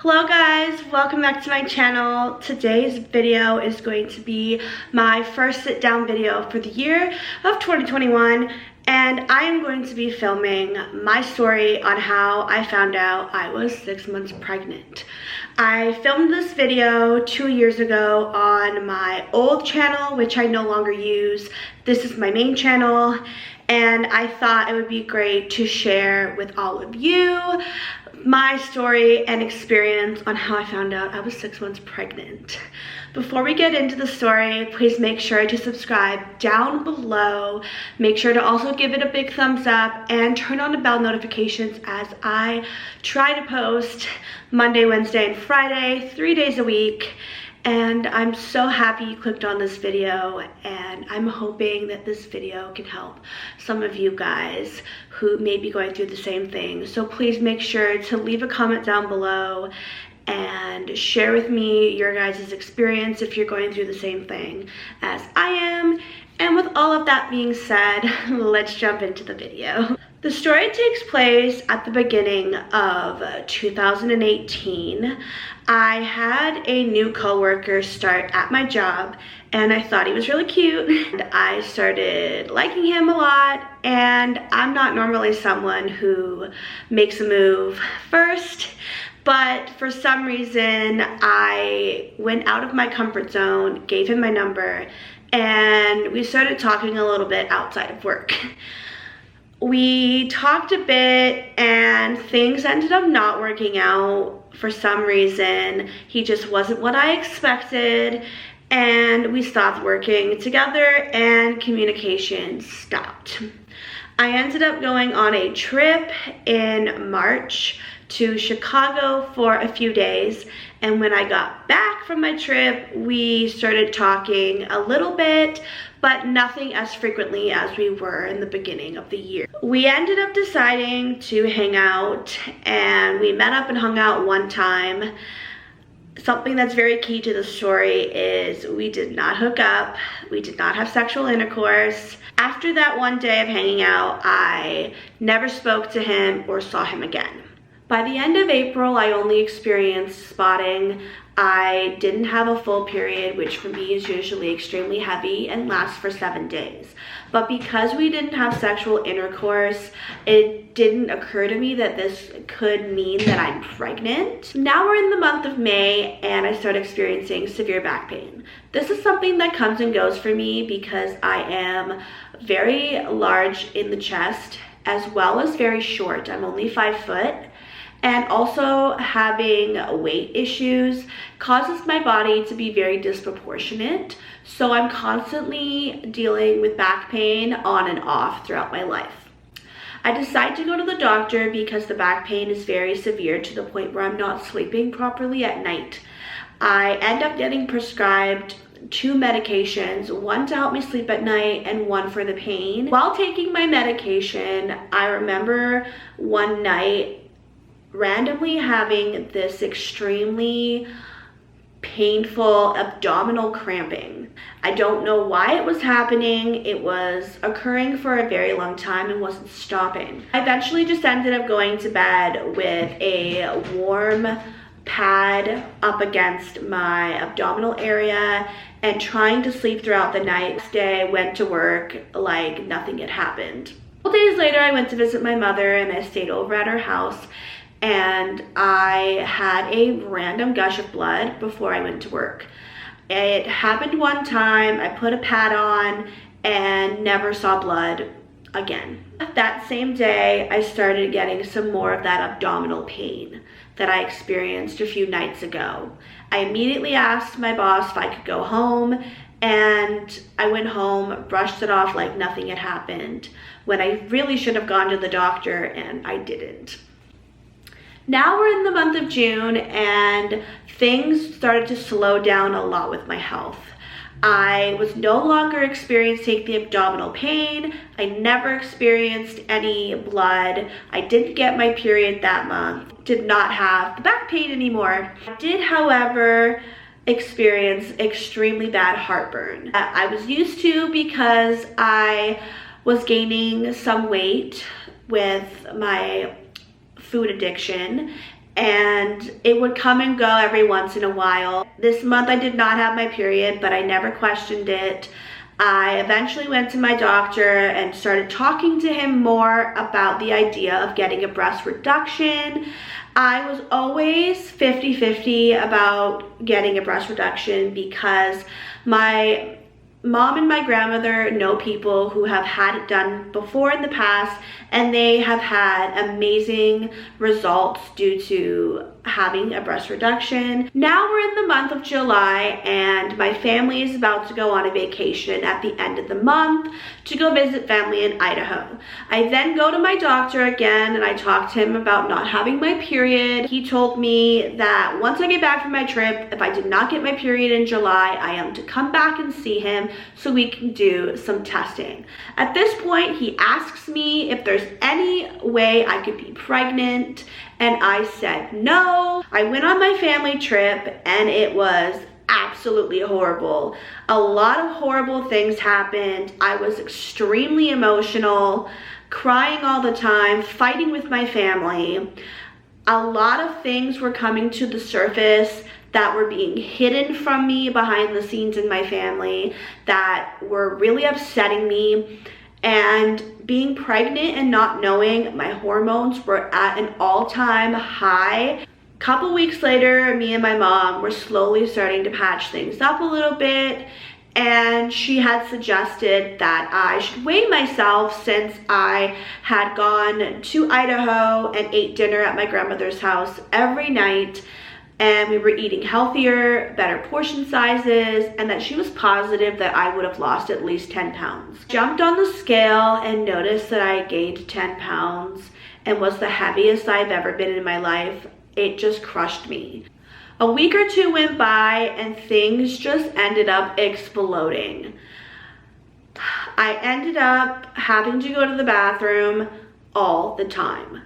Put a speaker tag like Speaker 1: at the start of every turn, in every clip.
Speaker 1: Hello guys, welcome back to my channel. Today's video is going to be my first sit down video for the year of 2021, and I am going to be filming my story on how I found out I was 6 months pregnant. I filmed this video 2 years ago on my old channel, which I no longer use. This is my main channel, and I thought it would be great to share with all of you my story and experience on how I found out I was 6 months pregnant. Before we get into the story, please make sure to subscribe down below. Make sure to also give it a big thumbs up and turn on the bell notifications as I try to post Monday, Wednesday, and Friday, 3 days a week. And I'm so happy you clicked on this video, and I'm hoping that this video can help some of you guys who may be going through the same thing. So please make sure to leave a comment down below and share with me your guys' experience if you're going through the same thing as I am. And with all of that being said, let's jump into the video. The story takes place at the beginning of 2018. I had a new coworker start at my job, and I thought he was really cute. And I started liking him a lot, and I'm not normally someone who makes a move first, but for some reason I went out of my comfort zone, gave him my number, and we started talking a little bit outside of work. We talked a bit and things ended up not working out for some reason. He just wasn't what I expected, and we stopped working together and communication stopped. I ended up going on a trip in March to Chicago for a few days, and when I got back from my trip, we started talking a little bit, but nothing as frequently as we were in the beginning of the year. We ended up deciding to hang out, and we met up and hung out one time. Something that's very key to the story is we did not hook up, we did not have sexual intercourse. After that one day of hanging out, I never spoke to him or saw him again. By the end of April, I only experienced spotting. I didn't have a full period, which for me is usually extremely heavy and lasts for 7 days. But because we didn't have sexual intercourse, it didn't occur to me that this could mean that I'm pregnant. Now we're in the month of May, and I start experiencing severe back pain. This is something that comes and goes for me because I am very large in the chest as well as very short. I'm only 5 foot. And also having weight issues causes my body to be very disproportionate. So I'm constantly dealing with back pain on and off throughout my life. I decide to go to the doctor because the back pain is very severe to the point where I'm not sleeping properly at night. I end up getting prescribed 2 medications, one to help me sleep at night and one for the pain. While taking my medication, I remember one night randomly having this extremely painful abdominal cramping. I don't know why it was happening. It was occurring for a very long time and wasn't stopping. I eventually just ended up going to bed with a warm pad up against my abdominal area and trying to sleep throughout the night. Next day, went to work like nothing had happened. A couple days later, I went to visit my mother, and I stayed over at her house, and I had a random gush of blood before I went to work. It happened one time, I put a pad on and never saw blood again. That same day, I started getting some more of that abdominal pain that I experienced a few nights ago. I immediately asked my boss if I could go home, and I went home, brushed it off like nothing had happened, when I really should have gone to the doctor, and I didn't. Now we're in the month of June, and things started to slow down a lot with my health. I was no longer experiencing the abdominal pain. I never experienced any blood. I didn't get my period that month. Did not have the back pain anymore. I did, however, experience extremely bad heartburn. I was used to because I was gaining some weight with my food addiction, and it would come and go every once in a while. This month I did not have my period, but I never questioned it. I eventually went to my doctor and started talking to him more about the idea of getting a breast reduction. I was always 50-50 about getting a breast reduction because my mom and my grandmother know people who have had it done before in the past, and they have had amazing results due to having a breast reduction. Now we're in the month of July, and my family is about to go on a vacation at the end of the month to go visit family in Idaho. I then go to my doctor again, and I talk to him about not having my period. He told me that once I get back from my trip, if I did not get my period in July, I am to come back and see him so we can do some testing. At this point, he asks me if there's any way I could be pregnant, and I said no. I went on my family trip, and it was absolutely horrible. A lot of horrible things happened. I was extremely emotional, crying all the time, fighting with my family. A lot of things were coming to the surface that were being hidden from me behind the scenes in my family that were really upsetting me. And being pregnant and not knowing, my hormones were at an all-time high. Couple weeks later, me and my mom were slowly starting to patch things up a little bit, and she had suggested that I should weigh myself since I had gone to Idaho and ate dinner at my grandmother's house every night, and we were eating healthier, better portion sizes, and that she was positive that I would have lost at least 10 pounds. Jumped on the scale and noticed that I gained 10 pounds and was the heaviest I've ever been in my life. It just crushed me. A week or two went by and things just ended up exploding. I ended up having to go to the bathroom all the time.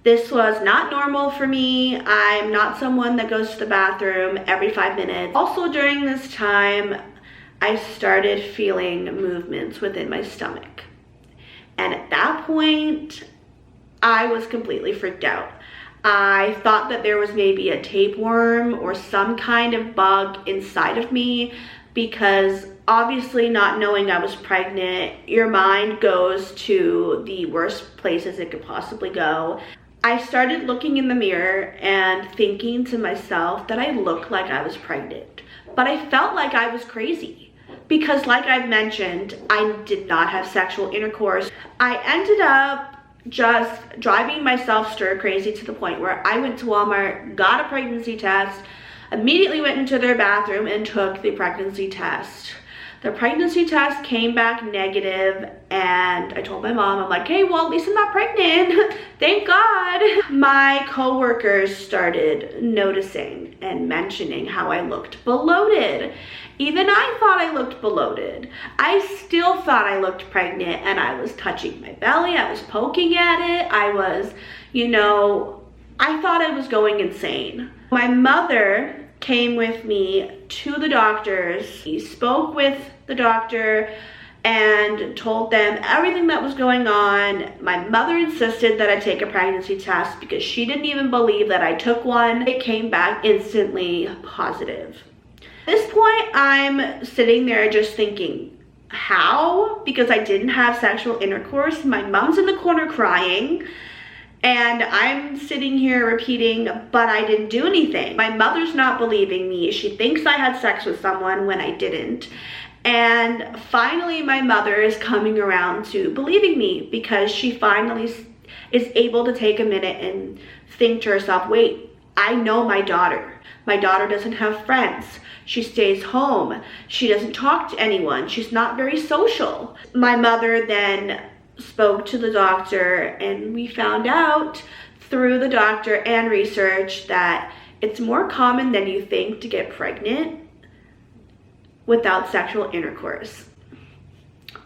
Speaker 1: This was not normal for me. I'm not someone that goes to the bathroom every 5 minutes. Also during this time, I started feeling movements within my stomach. And at that point, I was completely freaked out. I thought that there was maybe a tapeworm or some kind of bug inside of me, because obviously not knowing I was pregnant, your mind goes to the worst places it could possibly go. I started looking in the mirror and thinking to myself that I looked like I was pregnant, but I felt like I was crazy because, like I've mentioned, I did not have sexual intercourse. I ended up just driving myself stir crazy to the point where I went to Walmart, got a pregnancy test, immediately went into their bathroom and took the pregnancy test. The pregnancy test came back negative, and I told my mom, I'm like, hey, well, at least I'm not pregnant. Thank God. My coworkers started noticing and mentioning how I looked bloated. Even I thought I looked bloated. I still thought I looked pregnant, and I was touching my belly. I was poking at it. I was, I thought I was going insane. My mother came with me to the doctors. He spoke with the doctor and told them everything that was going on. My mother insisted that I take a pregnancy test because she didn't even believe that I took one. It came back instantly positive. At this point, I'm sitting there just thinking, how? Because I didn't have sexual intercourse. My mom's in the corner crying, and I'm sitting here repeating, but I didn't do anything. My mother's not believing me. She thinks I had sex with someone when I didn't. And finally, my mother is coming around to believing me because she finally is able to take a minute and think to herself, wait, I know my daughter. My daughter doesn't have friends. She stays home. She doesn't talk to anyone. She's not very social. My mother then spoke to the doctor, and we found out through the doctor and research that it's more common than you think to get pregnant without sexual intercourse.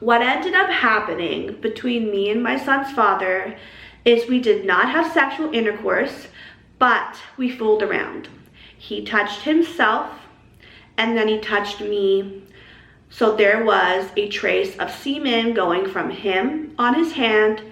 Speaker 1: What ended up happening between me and my son's father is we did not have sexual intercourse, but we fooled around. He touched himself, and then he touched me. So there was a trace of semen going from him on his hand,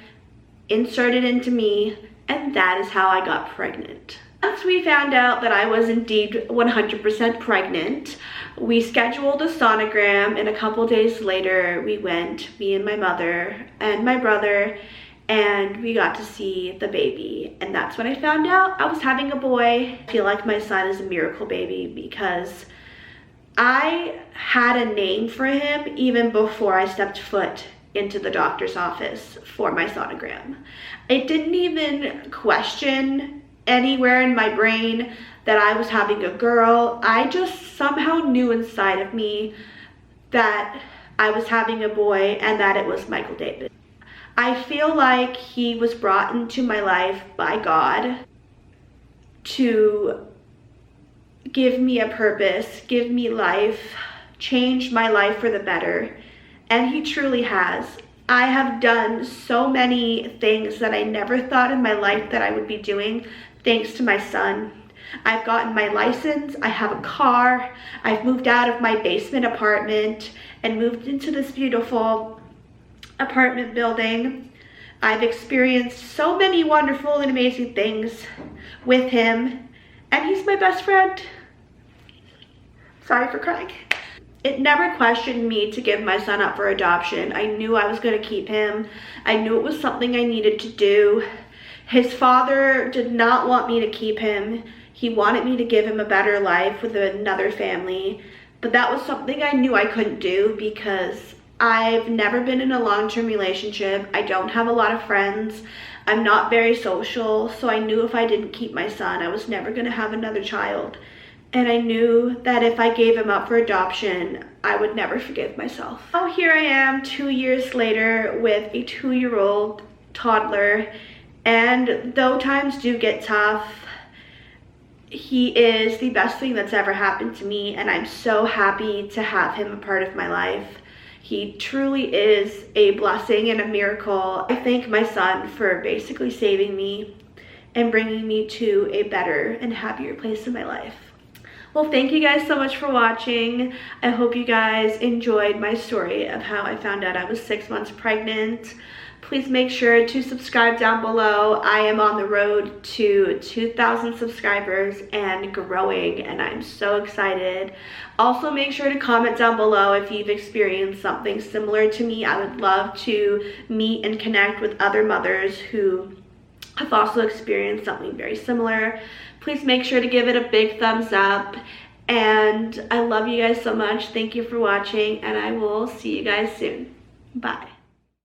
Speaker 1: inserted into me, and that is how I got pregnant. Once we found out that I was indeed 100% pregnant, we scheduled a sonogram, and a couple days later we went, me and my mother and my brother, and we got to see the baby. And that's when I found out I was having a boy. I feel like my son is a miracle baby because I had a name for him even before I stepped foot into the doctor's office for my sonogram. It didn't even question anywhere in my brain that I was having a girl. I just somehow knew inside of me that I was having a boy and that it was Michael David. I feel like he was brought into my life by God to give me a purpose, give me life, change my life for the better, and he truly has. I have done so many things that I never thought in my life that I would be doing thanks to my son. I've gotten my license, I have a car, I've moved out of my basement apartment and moved into this beautiful apartment building. I've experienced so many wonderful and amazing things with him, and he's my best friend. Sorry for crying. It never questioned me to give my son up for adoption. I knew I was going to keep him. I knew it was something I needed to do. His father did not want me to keep him. He wanted me to give him a better life with another family, but that was something I knew I couldn't do because I've never been in a long-term relationship. I don't have a lot of friends. I'm not very social, so I knew if I didn't keep my son, I was never going to have another child. And I knew that if I gave him up for adoption, I would never forgive myself. Now here I am 2 years later with a 2-year-old toddler, and though times do get tough, he is the best thing that's ever happened to me, and I'm so happy to have him a part of my life. He truly is a blessing and a miracle. I thank my son for basically saving me and bringing me to a better and happier place in my life. Well, thank you guys so much for watching. I hope you guys enjoyed my story of how I found out I was 6 months pregnant. Please make sure to subscribe down below. I am on the road to 2,000 subscribers and growing, and I'm so excited. Also, make sure to comment down below if you've experienced something similar to me. I would love to meet and connect with other mothers who have also experienced something very similar. Please make sure to give it a big thumbs up, and I love you guys so much. Thank you for watching, and I will see you guys soon. Bye.